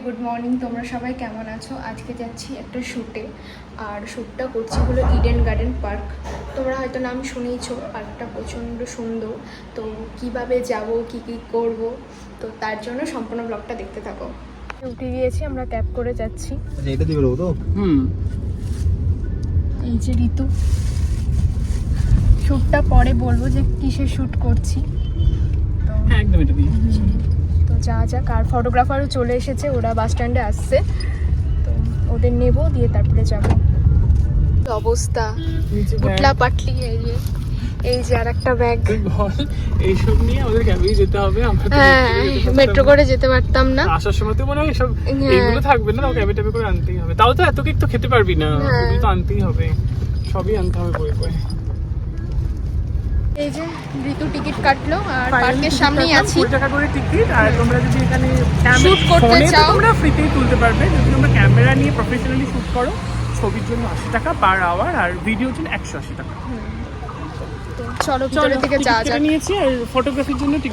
Good morning, তোমরা সবাই কেমন আছো? আজকে যাচ্ছি একটা শ্যুটে, আর শ্যুটটা করছি হলো ইডেন গার্ডেন পার্ক। তোমরা হয়তো নাম শুনেইছো, পার্কটা প্রচণ্ড সুন্দর। তো কিভাবে যাব, কি কি করব, তো তার জন্য সম্পূর্ণ ব্লগটা দেখতে থাকো। উঠে গিয়েছি, আমরা ক্যাব করে যাচ্ছি। এটা দিয়ে বেরোবো তো? এই যে ঋতু, শ্যুটটা পরে বলবো যে কিসের শ্যুট করছি। তো হ্যাঁ, একদম এটা দিয়ে। তো যা যাক, আর ফটোগ্রাফারও চলে এসেছে, ওরা বাস স্ট্যান্ডে আসছে, তো ওদের নেব, দিয়ে তারপরে যাব। অবস্থা পুটলা পাটলি, এই যে আর একটা ব্যাগ। এইসব নিয়ে আমাদের ক্যাবেই যেতে হবে। হ্যাঁ, মেট্রো করে যেতে পারতাম না। আসার সময় তো মনে হয় সব এইগুলো থাকবে না, ক্যাবে ট্যাবে করে আনতেই হবে। তাও তো এত কেক তো খেতে পারবি না, এগুলো তো আনতেই হবে, সবই আনতে হবে বই বই। এই যে ঋতু টিকিট কাটলো, আর পার্কের সামনেই আছি। 20 টাকা করে টিকিট। আর তোমরা যদি এখানে শুট করতে চাও, তোমরা ফ্রিতেই তুলতে পারবে। যদি তোমরা ক্যামেরা নিয়ে প্রফেশনালি শুট করো, ছবির জন্য 80 টাকা পার আওয়ার, আর ভিডিওর জন্য 180 টাকা। চলো ভিতরের দিকে যাওয়া যাক। নিয়েছি, আর ফটোগ্রাফির জন্য টিকিট।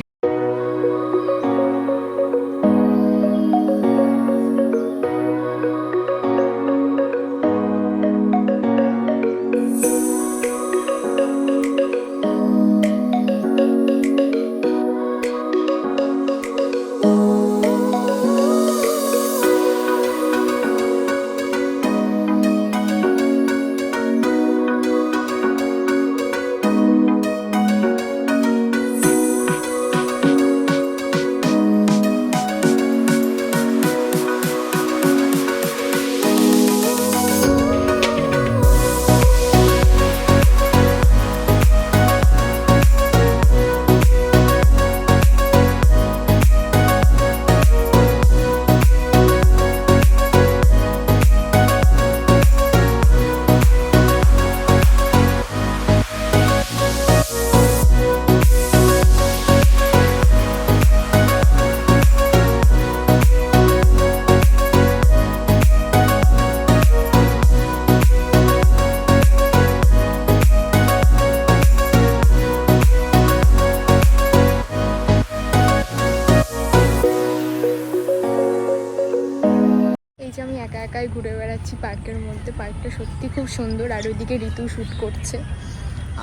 আমি একা একাই ঘুরে বেড়াচ্ছি পার্কের মধ্যে। পার্কটা সত্যি খুব সুন্দর, আর ওইদিকে ঋতু শ্যুট করছে।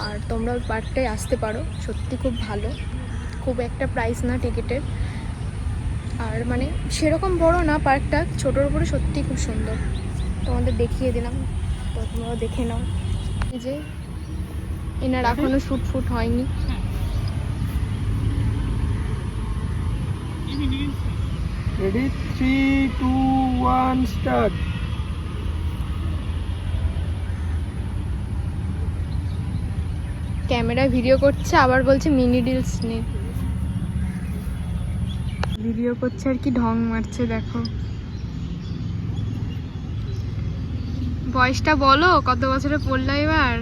আর তোমরা ওই পার্কটায় আসতে পারো, সত্যি খুব ভালো। খুব একটা প্রাইস না টিকিটের, আর মানে সেরকম বড় না পার্কটা, ছোটোর উপরে সত্যি খুব সুন্দর। তোমাদের দেখিয়ে দিলাম, তো তোমরাও দেখে নাও। এই যে এনার এখনো শ্যুট ফুট হয়নি। Ready, 3, 2, 1 start. ক্যামেরায় ভিডিও করছে, আবার বলছে মিনি ডিলস নেই। ভিডিও করছে আর কি ঢং মারছে, দেখো। বয়সটা বলো, কত বছরে পড়লো এবার?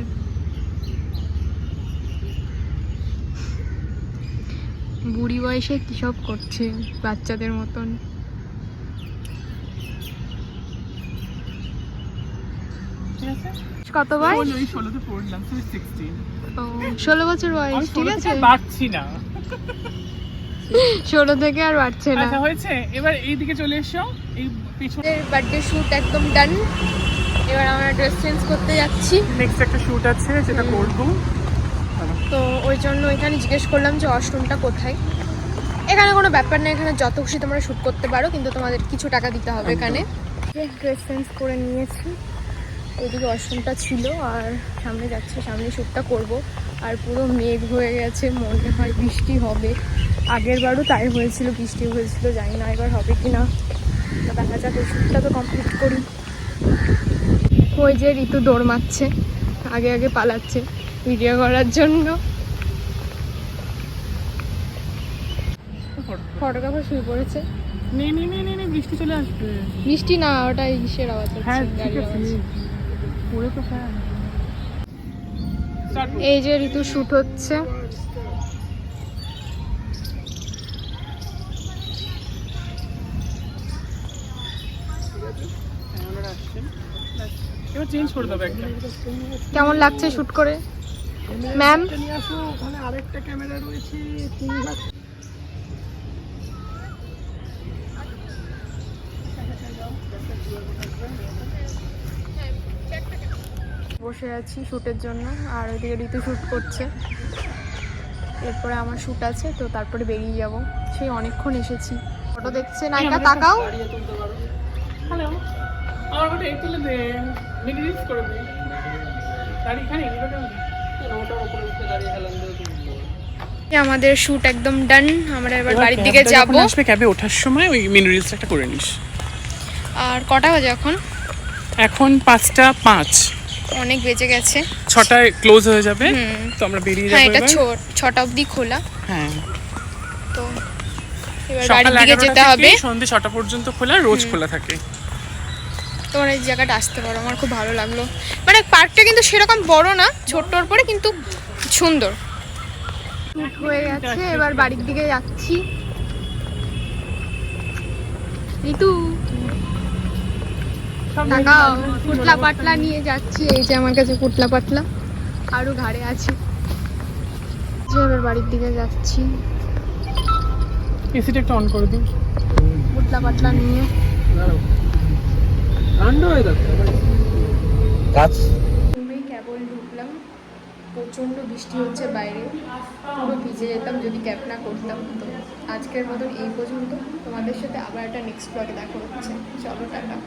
বুড়ি বয়সে কি সব করছে, বাচ্চাদের মতন। কত বয়স? 16তে পড়লাম, 16। ও, 16 বছর বয়স, ঠিক আছে। বাড়ছি না, 16 থেকে আর বাড়ছে না। আচ্ছা হয়েছে। এবার এইদিকে চলে এসো, এই পিছনে। বার্থডে শুট একদম ডান। এবার আমরা ড্রেস চেঞ্জ করতে যাচ্ছি। নেক্সট একটা শুট আছে, যেটা করব। তো ওই জন্য এখানে জিজ্ঞেস করলাম যে ওয়াশরুমটা কোথায়। এখানে কোনো ব্যাপার না, এখানে যত খুশি তোমরা শ্যুট করতে পারো, কিন্তু তোমাদের কিছু টাকা দিতে হবে এখানে। ড্রেস চেঞ্জ করে নিয়েছি, ওইদিকে ওয়াশরুমটা ছিল, আর সামনে যাচ্ছি, সামনে শ্যুটটা করব। আর পুরো মেঘ হয়ে গেছে, মনে হয় বৃষ্টি হবে। আগের বারও তাই হয়েছিল, বৃষ্টি হয়েছিল, জানি না এবার হবে কি না। দেখা যাক, ওই শ্যুটটা তো কমপ্লিট করি। ওই যে ঋতু দৌড় মারছে, আগে আগে পালাচ্ছে ভিডিও করার জন্য। ফটোগ্রাফার শুয়ে পড়েছে। বৃষ্টি চলে আসবে। বৃষ্টি না, ওটা ইসের আওয়াজ হচ্ছে, হ্যাঁ, ঠিক গাড়ির আছে। আওয়াজ। পড়ে তো ফ্যান। এই যে ঋতু শুট হচ্ছে। এবার চেঞ্জ করে দেবো একটা। কেমন লাগছে শুট করে ম্যাম? নিয়ে আসো, ওখানে আরেকটা ক্যামেরা রয়েছে, 3 লাখ। বসে আছি শ্যুটের জন্য, আর ওইদিকে ঋতু শ্যুট করছে। এরপরে আমার শ্যুট আছে, তো তারপরে বেরিয়ে যাব। সেই অনেকক্ষণ এসেছি। ফটো দেখছে নায়িকা, তাকাও। হ্যালো, আমার ফটো এই তুলে দে, মিনি রিলস করে দে। গাড়ি এখানে আমাদের শ্যুট একদম ডান। আমরা এবার বাড়ির দিকে যাব। আসবে ক্যাবে ওঠার সময় ওই মিনি রিলস একটা করে নিস। আর কটা বাজে এখন? এখন 5:05। অনেক বেজে গেছে। 6টায় ক্লোজ হয়ে যাবে, তো আমরা বেরিয়ে হ্যাঁ, যাবো এটা এবার। 6টা অবধি খোলা। হ্যাঁ, তো এবার সকাল বাড়ির দিকে 11টা যেতে থেকে হবে। সন্ধ্যে 6টা পর্যন্ত খোলা, রোজ খোলা থাকে। তোমরা এই জায়গাটা আসতে পারো, আমার খুব ভালো লাগলো। মানে পার্কটা কিন্তু সেরকম বড় না, ছোট্টর পরে কিন্তু সুন্দর। শ্যুট হয়ে গেছে, এবার বাড়ির দিকে যাচ্ছি। ঋতু তাকাও, পুটলা পাটলা নিয়ে যাচ্ছি। এই যে আমার কাছে পুটলা পাটলা আরো ঘাড়ে আছে। যে এবার বাড়ির দিকে যাচ্ছি এসিটা একটু অন করে দিই। পুটলা পাটলা নিয়ে। রুমেই কেবল ঢুকলাম, প্রচণ্ড বৃষ্টি হচ্ছে বাইরে, পুরো ভিজে যেতাম যদি ক্যাব না করতাম। তো আজকের মতন এই পর্যন্ত। তোমাদের সাথে আবার একটা নেক্সট ব্লগে দেখা হচ্ছে। চলো, টাটা।